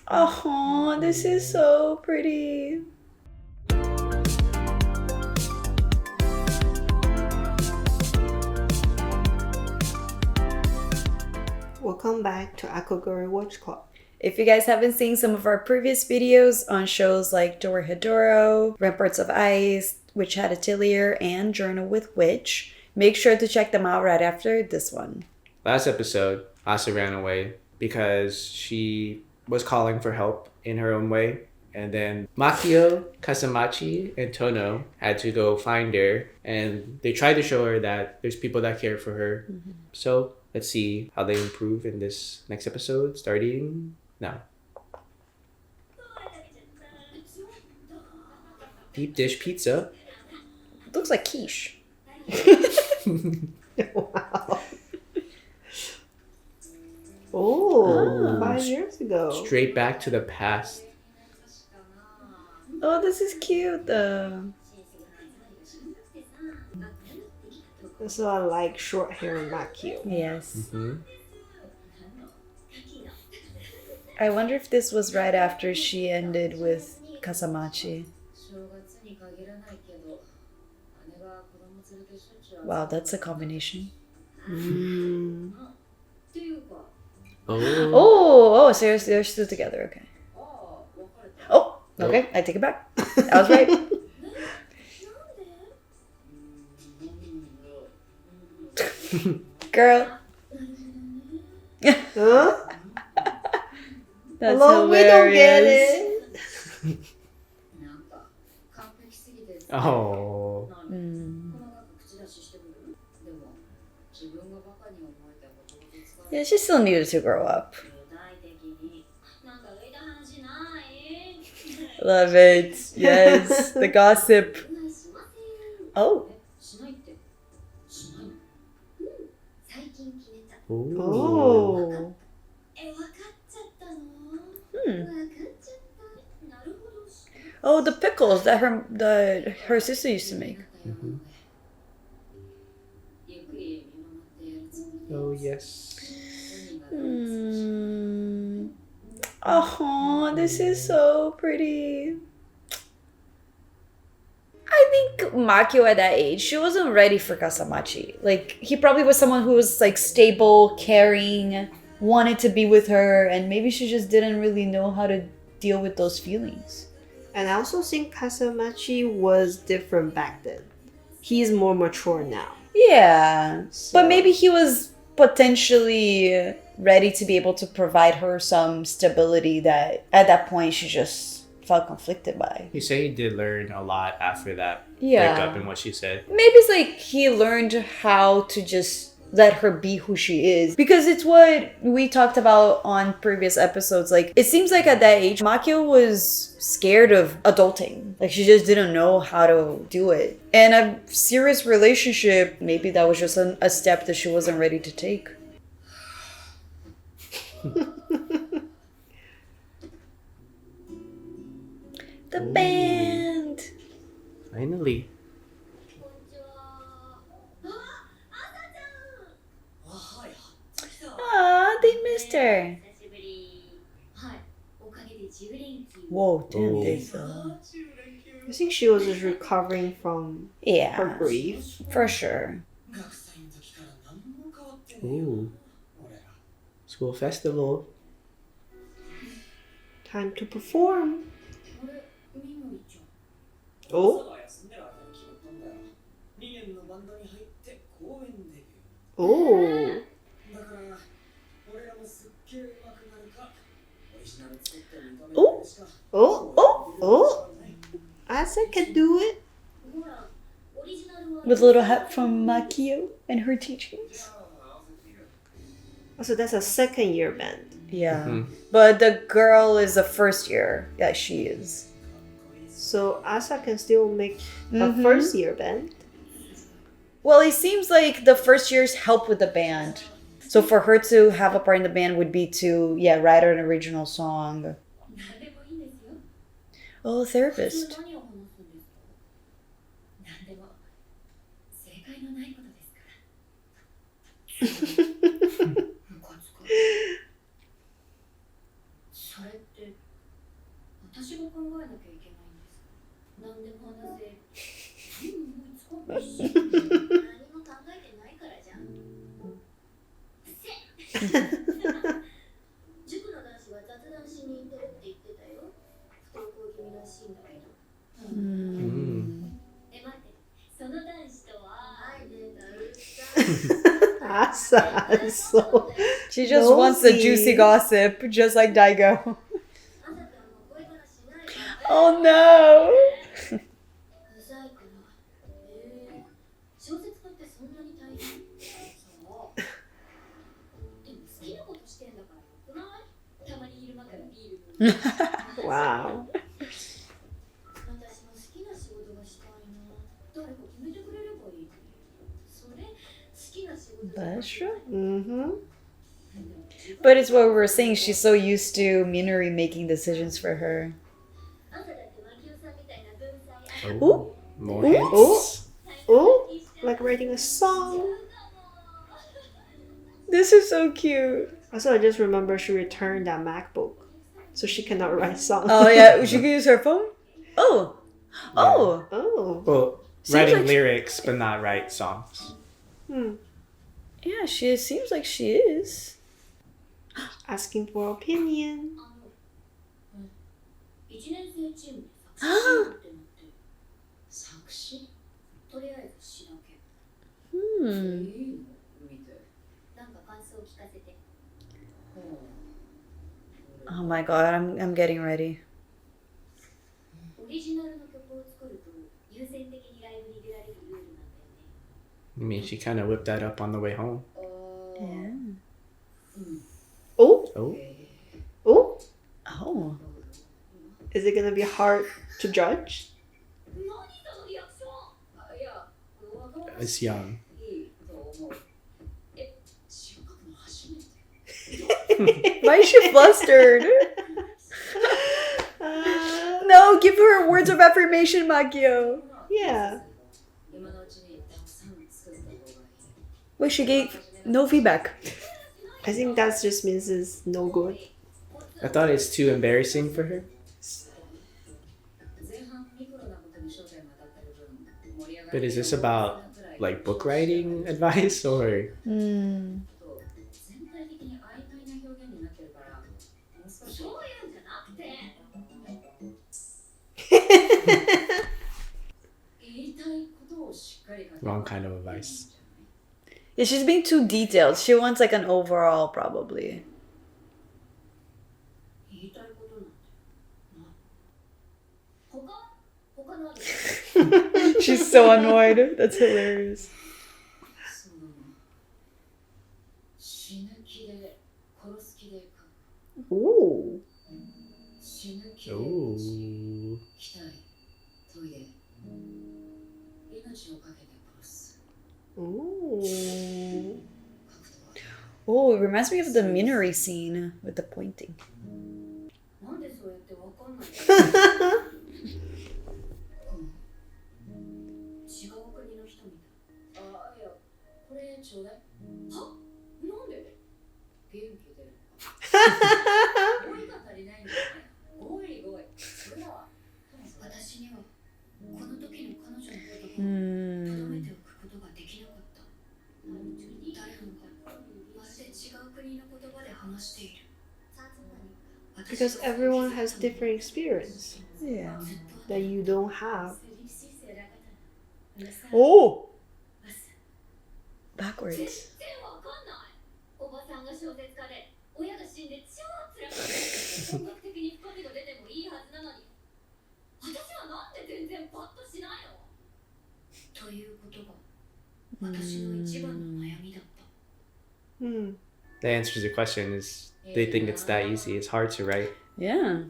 Oh, this is so pretty. Welcome back to Akogare Watch Club. If you guys haven't seen some of our previous videos on shows like Dorohedoro, Ramparts of Ice, Witch Hat Atelier, and Journal with Witch, make sure to check them out right after this one. Last episode, Asa ran away because she was calling for help in her own way. And then Makio, Kasamachi, and Tono had to go find her. And they tried to show her that there's people that care for her. Mm-hmm. So let's see how they improve in this next episode, starting now. Deep dish pizza. It looks like quiche. Wow. Oh, 5 years ago. Straight back to the past. Oh, this is cute. So I like short hair and Makio. Yes. Mm-hmm. I wonder if this was right after she ended with Kasamachi. Wow, that's a combination. Oh, so they're still together. Okay. Oh, okay. I take it back. I was right. Girl. Huh? That's Hello, hilarious. we don't get it. Oh. Yeah, she still needed to grow up. Love it. Yes, the gossip. Oh. Oh. Oh, the pickles that her sister used to make. Mm-hmm. Oh, yes. Oh, this is so pretty. I think Makio at that age, she wasn't ready for Kasamachi. Like, he probably was someone who was like stable, caring, wanted to be with her, and maybe she just didn't really know how to deal with those feelings. And I also think Kasamachi was different back then. He's more mature now. Yeah, So- but maybe he was potentially ready to be able to provide her some stability that at that point she just felt conflicted by. You say he did learn a lot after that Yeah. breakup and what she said. Maybe it's like he learned how to just let her be who she is. Because it's what we talked about on previous episodes. Like, it seems like at that age, Makio was scared of adulting. Like, she just didn't know how to do it. And a serious relationship, maybe that was just a step that she wasn't ready to take. The band! Finally. Aw, they missed her. Whoa, damn, Oh. this. I think she was just recovering from her Yeah, grief. for sure. Ooh. School festival. Time to perform. Oh. Oh. Oh, Oh. Oh. Oh. Asa can do it. with a little help from Makio and her teachings. So that's a second year band. Yeah, Mhm. but the girl is a first year. Yeah, she is. So Asa can still make a Mhm. first year band. Well, it seems like the first years help with the band. So for her to have a part in the band would be to, write an original song. Oh, therapist. Asa is so She just wants the nosy. juicy gossip, just like Daigo. Oh no! Wow. That's true. Mm-hmm. But it's what we were saying. She's so used to Minori making decisions for her. Ooh. More Ooh. hints. Oh, like writing a song. This is so cute. Also, I just remember she returned that MacBook, so she cannot write songs. Oh yeah, she can use her phone. Oh, oh. Oh. Well, Seems writing like- lyrics, but not write songs. Yeah, she seems like she is. Asking for opinion. Oh my god, I'm getting ready. I mean, she kind of whipped that up on the way home. Yeah. Oh. Oh. Oh. Oh. Is it gonna be hard to judge? It's young. Why is she flustered? No, give her words of affirmation, Makio. Yeah. Wait, she gave no feedback. I think that just means it's no good. I thought it's too embarrassing for her. But is this about like book writing advice or? Wrong kind of advice. Yeah, she's being too detailed. She wants like an overall, probably. She's so annoyed. That's hilarious. Ooh. Ooh. Ooh. Oh, it reminds me of the Minori scene with the pointing. Because everyone has different experience Yeah. that you don't have. Oh! Backwards. The answer to the question is they think it's that easy. It's hard to write. Yeah.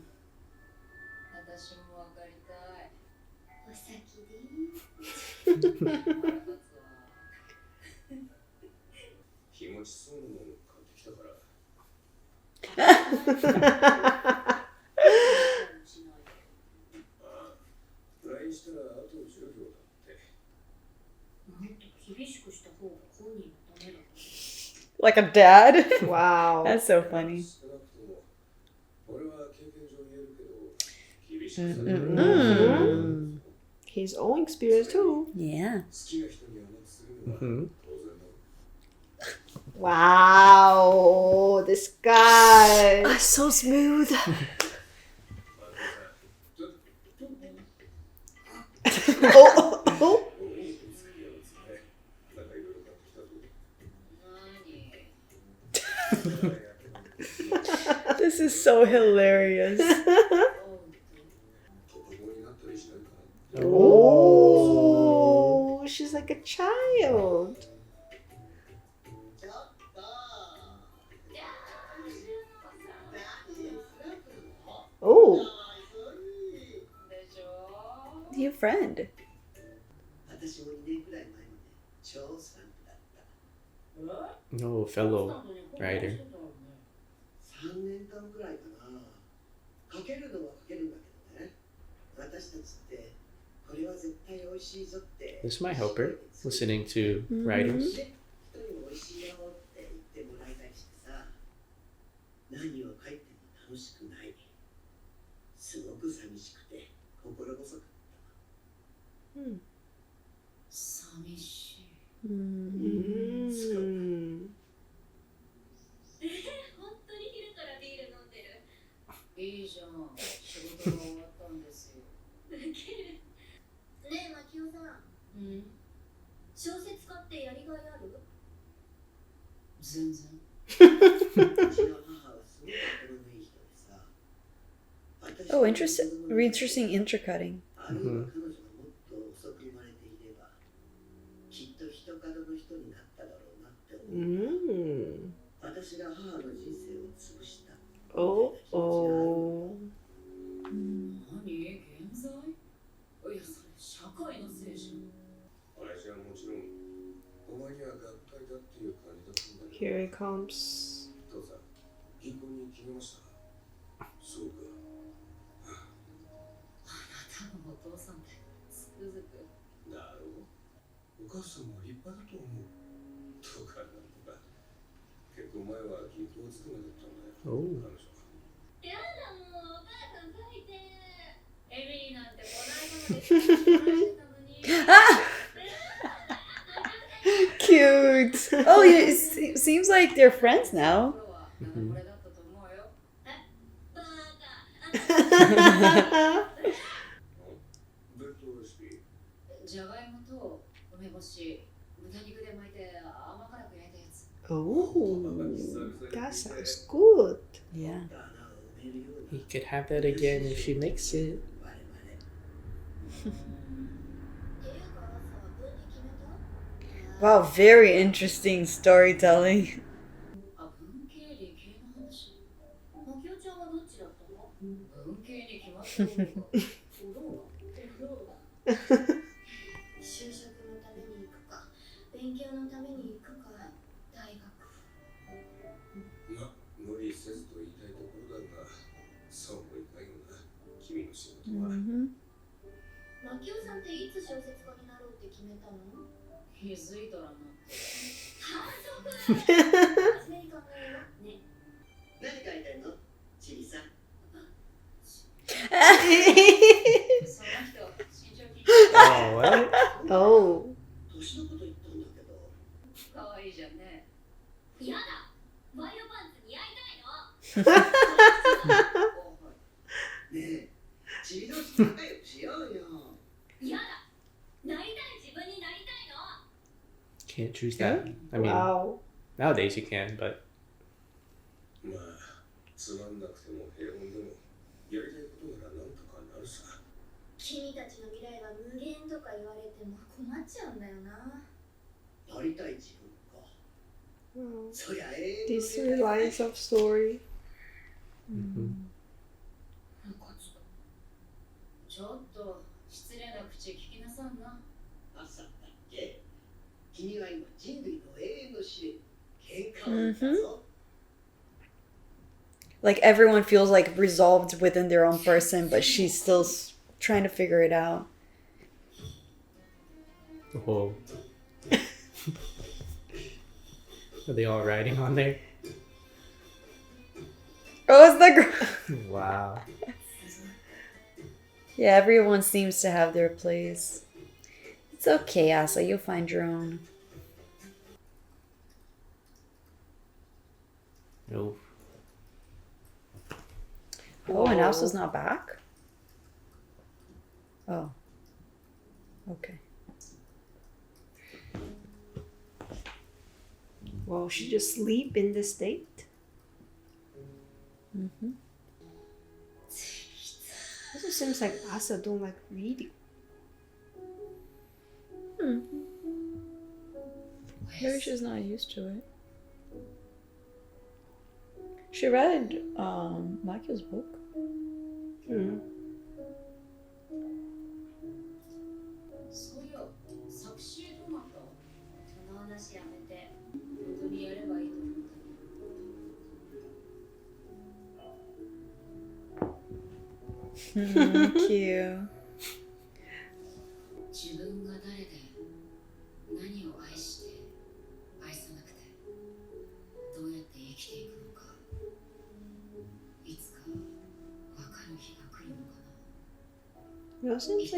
Like a dad? Wow. That's so funny. Mm. His own experience too. Yeah. Mm-hmm. Wow, this guy. So smooth. Oh. This is so hilarious. Oh, she's like a child. Oh, Your friend. No, fellow writer. 3年間くらいかな。書けるのは書けるんだけどね。私たちってこれは絶対美味しいぞって。 This is my helper, listening to writers. で、人にも美味しいよって言ってもらいたりしてさ。何を書いても楽しくない。すごく寂しくて心細かった。寂しい。いいじゃん。仕事が終わったんですよ。ねえ、マキオさん。小説家ってやりがいある？全然。うちの母はすごい心のいい人でさ。Oh, interesting intercutting. あるいは彼女がもっと遅く生まれていれば、きっと人角の人になっただろうなって思う。私が母の人生を潰した。oh. 何？現在？いや、それ社会のせいじゃん。私はもちろん、お前には学会だっていう感じだったんだけど。 Here he comes. 父さん、銀行に決めました。そうか。あなたのお父さんってつくづく。だろう。お母さんも立派だと思う。とかなんとか。結構前は銀行勤めだったんだよ。彼女は。やだもう、お母さん最低。エミリーなんてこないままでたのに。Cute. Oh, yeah, it seems like they're friends now. Mm-hmm. じゃがいもと梅干し、豚肉で巻いて甘辛く焼いたやつ。 Oh, that sounds good. Yeah. He could have that again if she makes it. Wow, very interesting storytelling. 文系理系の話。マキオちゃんはどっちだったの？文系に決まった方が。就職のために行くか、勉強のために行くか、大学。無理せずと言いたいところだが、そうもいかんよな。君の仕事は。マキオさんっていつ小説家になろうって決めたの？気づいたらなって。反則！真面目に考えよう。ね。何書いてんの？チリさん。その人、身長聞いて。Oh, what? Oh. 年のこと言ったんだけど。可愛いじゃんね。やだ。ワイドパンツ似合いたいの。ねえ、チリ同士仲良くしようよ。やだ。なりたい自分になりたいの。 Can't choose that. I mean, Wow. nowadays you can, but まあ、つまんなくても平凡でも、やりたいことならなんとかなるさ。君たちの未来は無限とか言われても困っちゃうんだよな。なりたい自分か。Wow. そりゃThese 3 lines of story. mhm. ちょっと失礼な口聞きなさんな。朝だっけ。君は今人類の永遠の試練、喧嘩をだぞ。Like everyone feels like resolved within their own person, but she's still trying to figure it out. Oh. Are they all riding on there? Oh, it's the girl. Wow. Yeah, everyone seems to have their place. It's okay, Asa. You'll find your own. No. Oh, and Whoa. Asa's not back? Oh. Okay. Well, she just sleep in this state. Mm-hmm. Also seems like Asa don't like reading. Maybe she's not used to it. She read Makio's book. Hmm. そうよ、作詞トマト。その話やめて、本当にやればいいと思った Cute. 自分が誰で何を愛して愛さなくてどうやって生きていくのかいつか分かる日が来るのか Well, it seems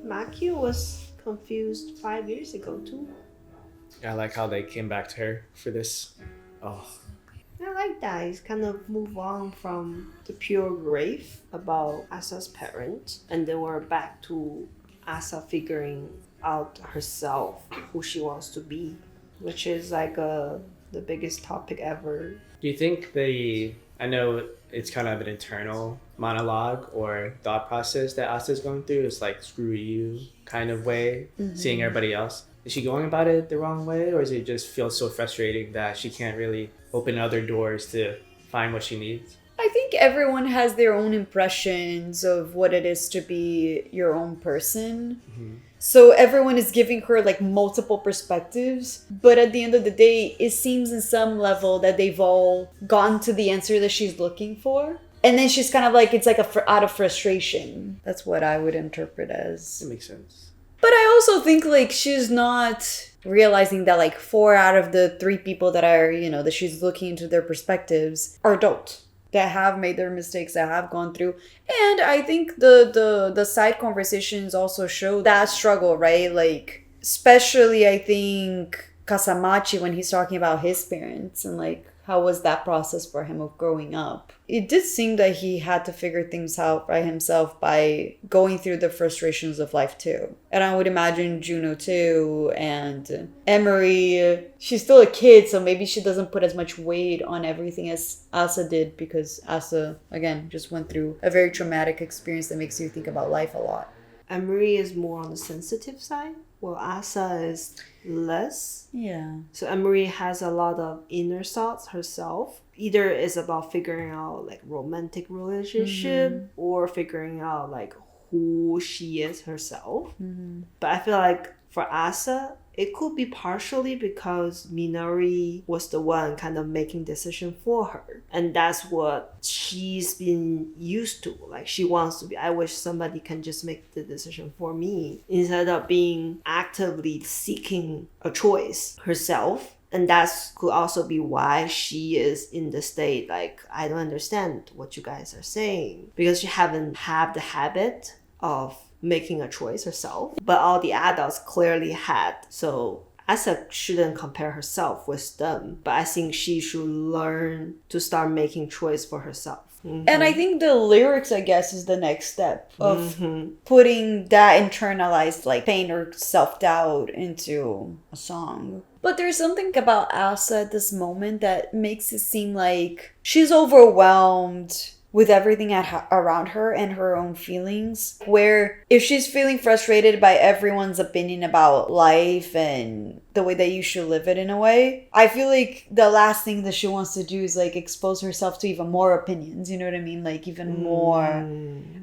な like Makio was confused 5 years ago too. I like how they came back to her for this. Oh, I like that. He's kind of move on from the pure grief about Asa's parents, and then we're back to Asa figuring out herself, who she wants to be, which is like the biggest topic ever. do you think I know it's kind of an internal monologue or thought process that Asa's going through. It's like, screw you kind of way, seeing everybody else. Is she going about it the wrong way, or does it just feel so frustrating that she can't really open other doors to find what she needs? I think everyone has their own impressions of what it is to be your own person. So everyone is giving her like multiple perspectives, but at the end of the day, it seems in some level that they've all gotten to the answer that she's looking for. And then she's kind of like, it's like out of frustration. That's what I would interpret as. It makes sense. But I also think like she's not realizing that like 4 out of the 3 people that are, that she's looking into their perspectives are adult, that have made their mistakes, that have gone through. And I think the side conversations also show that struggle, right? Like, especially I think Kasamachi, when he's talking about his parents and like how was that process for him of growing up. It did seem that he had to figure things out by himself by going through the frustrations of life too. And I would imagine Juno too, and Emery, she's still a kid, so maybe she doesn't put as much weight on everything as Asa did, because Asa, again, just went through a very traumatic experience that makes you think about life a lot. Emery is more on the sensitive side, while Asa is less. Yeah. So Emery has a lot of inner thoughts herself. Either it's about figuring out like romantic relationship or figuring out like who she is herself. But I feel like for Asa, it could be partially because Minori was the one kind of making decision for her. And that's what she's been used to. Like she wants to be, I wish somebody can just make the decision for me instead of being actively seeking a choice herself. And that could also be why she is in the state like, I don't understand what you guys are saying. Because she haven't had the habit of making a choice herself, but all the adults clearly had. So Asa shouldn't compare herself with them, but I think she should learn to start making choice for herself. And I think the lyrics, I guess, is the next step of putting that internalized like pain or self-doubt into a song. But there's something about Asa at this moment that makes it seem like she's overwhelmed with everything around her and her own feelings, where if she's feeling frustrated by everyone's opinion about life and the way that you should live it in a way, I feel like the last thing that she wants to do is like expose herself to even more opinions, you know what I mean? Like even more.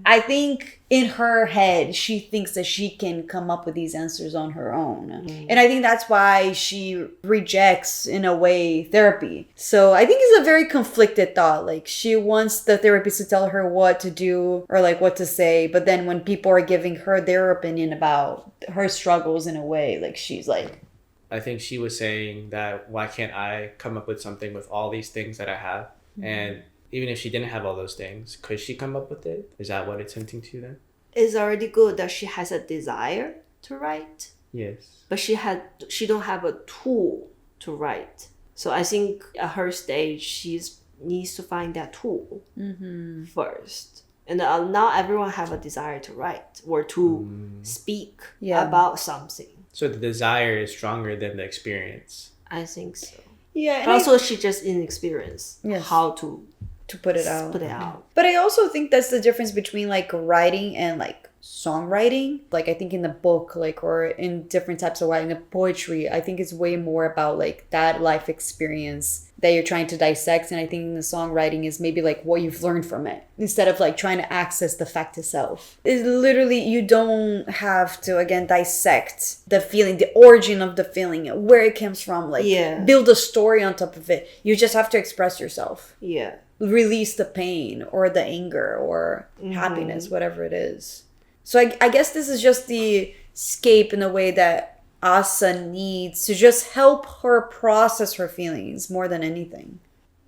I think in her head, she thinks that she can come up with these answers on her own. And I think that's why she rejects, in a way, therapy. So I think it's a very conflicted thought. Like she wants the therapist to tell her what to do or like what to say. But then when people are giving her their opinion about her struggles in a way, like she's like, I think she was saying that why can't I come up with something with all these things that I have? And even if she didn't have all those things, could she come up with it? Is that what it's hinting to then? it's already good that she has a desire to write, Yes. but she don't have a tool to write. So I think at her stage, she needs to find that tool first. And not everyone have a desire to write or to speak about something. So the desire is stronger than the experience. I think so. Yeah, and But also she just inexperienced how to put it out. put it out. But I also think that's the difference between like writing and like songwriting. Like I think in the book, like, or in different types of writing, the poetry, I think it's way more about like that life experience that you're trying to dissect. And I think in the songwriting is maybe like what you've learned from it instead of like trying to access the fact itself. It's literally, you don't have to again dissect the feeling, the origin of the feeling, where it comes from, like build a story on top of it. You just have to express yourself. Yeah. Release the pain or the anger or happiness, whatever it is. So I guess this is just the escape in a way that Asa needs to just help her process her feelings more than anything.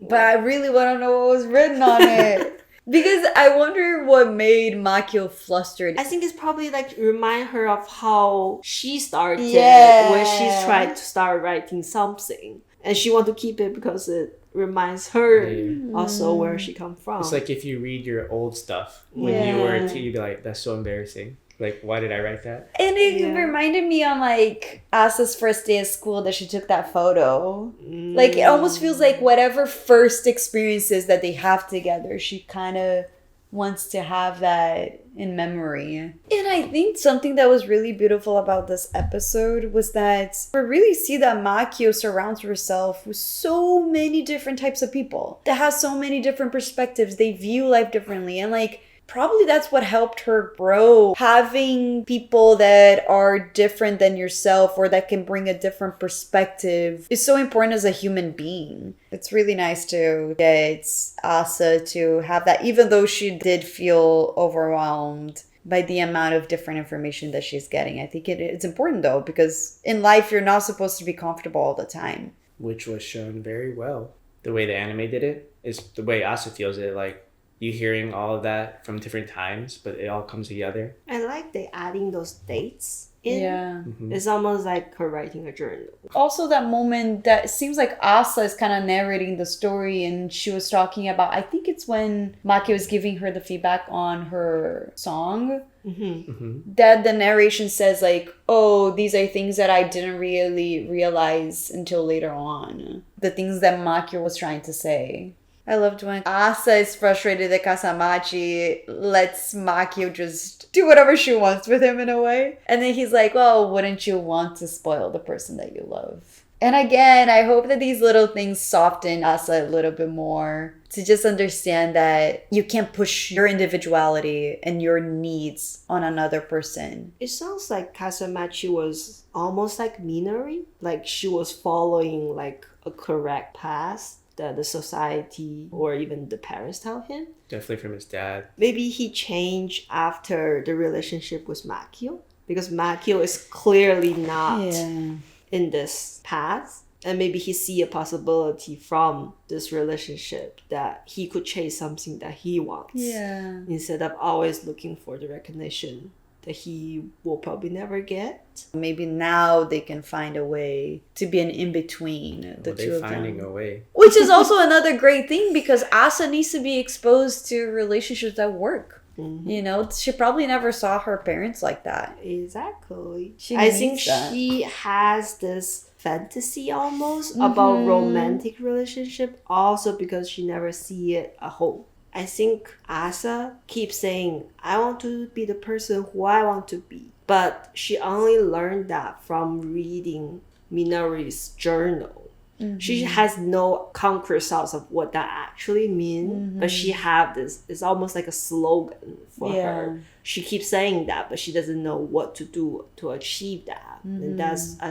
But I really want to know what was written on it. Because I wonder what made Makio flustered. I think it's probably like remind her of how she started when she tried to start writing something. And she want to keep it because it reminds her also where she come from. It's like if you read your old stuff when you were a teen, you'd be like, that's so embarrassing. Like, why did I write that? And it reminded me on like Asa's first day of school that she took that photo. Like it almost feels like whatever first experiences that they have together, she kind of wants to have that in memory. And I think something that was really beautiful about this episode was that we really see that Makio surrounds herself with so many different types of people that have so many different perspectives. They view life differently, and like probably that's what helped her grow. Having people that are different than yourself or that can bring a different perspective is so important as a human being. It's really nice to get Asa to have that, even though she did feel overwhelmed by the amount of different information that she's getting. I think it's important though, because in life you're not supposed to be comfortable all the time. Which was shown very well. The way the anime did it is the way Asa feels it, like you hearing all of that from different times, but it all comes together. I like they adding those dates in. Yeah. It's almost like her writing a journal. Also that moment that it seems like Asa is kind of narrating the story, and she was talking about, I think it's when Maki was giving her the feedback on her song, that the narration says like, oh, these are things that I didn't really realize until later on. The things that Maki was trying to say. I loved when Asa is frustrated that Kasamachi lets Makio just do whatever she wants with him in a way. And then he's like, well, wouldn't you want to spoil the person that you love? And again, I hope that these little things soften Asa a little bit more to just understand that you can't push your individuality and your needs on another person. It sounds like Kasamachi was almost like Minori. Like she was following like a correct path that the society or even the parents tell him. Definitely from his dad. Maybe he changed after the relationship with Makio, because Makio is clearly not in this path. And maybe he see a possibility from this relationship that he could chase something that he wants. Instead of always looking for the recognition that he will probably never get. Maybe now they can find a way to be an in-between, the two of them. Finding a way. Which is also another great thing, because Asa needs to be exposed to relationships that work. You know, she probably never saw her parents like that. Exactly. She I think needs that. she has this fantasy almost about romantic relationship, also because she never see it at home. I think Asa keeps saying, I want to be the person who I want to be. But she only learned that from reading Minori's journal. She has no concrete thoughts of what that actually means. But she have this, it's almost like a slogan for her. She keeps saying that, but she doesn't know what to do to achieve that. And that's, I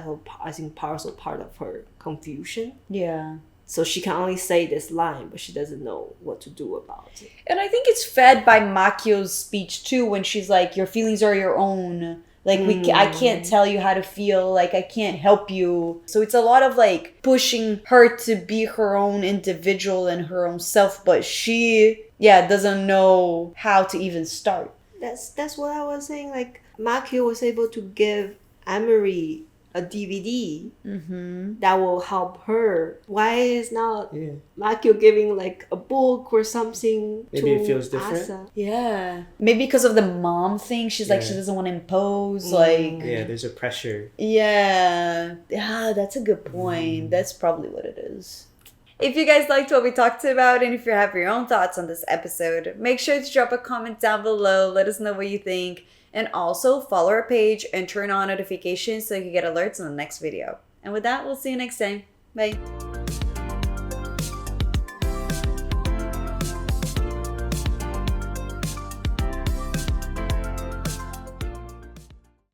think, also part of her confusion. So she can only say this line, but she doesn't know what to do about it. And I think it's fed by Makio's speech too, when she's like, your feelings are your own. Like, I can't tell you how to feel. Like, I can't help you. So it's a lot of like pushing her to be her own individual and her own self. But she, doesn't know how to even start. That's what I was saying. Like Makio was able to give Emery a DVD that will help her. Why is not Makio giving like a book or something? Maybe to it feels different. Asa? Yeah. Maybe because of the mom thing, she's like, she doesn't want to impose, like... Yeah, there's a pressure. Yeah. Yeah, that's a good point. That's probably what it is. If you guys liked what we talked about and if you have your own thoughts on this episode, make sure to drop a comment down below. Let us know what you think. And also follow our page and turn on notifications so you can get alerts on the next video. And with that, we'll see you next time. Bye.